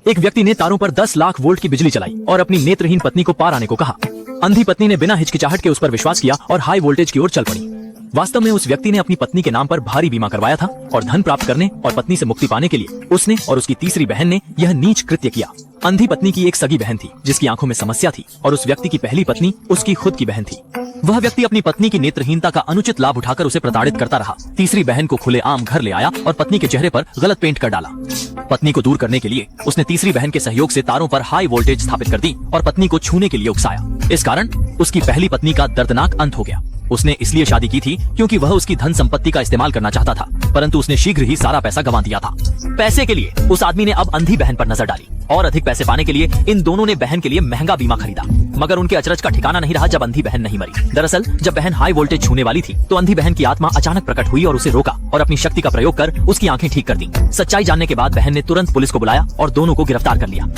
एक व्यक्ति ने तारों पर 10 लाख वोल्ट की बिजली चलाई और अपनी नेत्रहीन पत्नी को पार आने को कहा। अंधी पत्नी ने बिना हिचकिचाहट के उस पर विश्वास किया और हाई वोल्टेज की ओर चल पड़ी। वास्तव में उस व्यक्ति ने अपनी पत्नी के नाम पर भारी बीमा करवाया था और धन प्राप्त करने और पत्नी से मुक्ति पाने के लिए उसने और उसकी तीसरी बहन ने यह नीच कृत्य किया। अंधी पत्नी की एक सगी बहन थी जिसकी आंखों में समस्या थी और उस व्यक्ति की पहली पत्नी उसकी खुद की बहन थी। वह व्यक्ति अपनी पत्नी की नेत्रहीनता का अनुचित लाभ उठाकर उसे प्रताड़ित करता रहा। तीसरी बहन को खुलेआम घर ले आया और पत्नी के चेहरे पर गलत पेंट कर डाला। पत्नी को दूर करने के लिए उसने तीसरी बहन के सहयोग से तारों पर हाई वोल्टेज स्थापित कर दी और पत्नी को छूने के लिए उकसाया। इस कारण उसकी पहली पत्नी का दर्दनाक अंत हो गया। उसने इसलिए शादी की थी क्योंकि वह उसकी धन संपत्ति का इस्तेमाल करना चाहता था, परंतु उसने शीघ्र ही सारा पैसा गंवा दिया था। पैसे के लिए उस आदमी ने अब अंधी बहन पर नजर डाली और अधिक पैसे पाने के लिए इन दोनों ने बहन के लिए महंगा बीमा खरीदा। मगर उनके अचरज का ठिकाना नहीं रहा जब अंधी बहन नहीं मरी। दरअसल जब बहन हाई वोल्टेज छूने वाली थी तो अंधी बहन की आत्मा अचानक प्रकट हुई और उसे रोका और अपनी शक्ति का प्रयोग कर उसकी आंखें ठीक कर दी। सच्चाई जानने के बाद बहन ने तुरंत पुलिस को बुलाया और दोनों को गिरफ्तार कर लिया।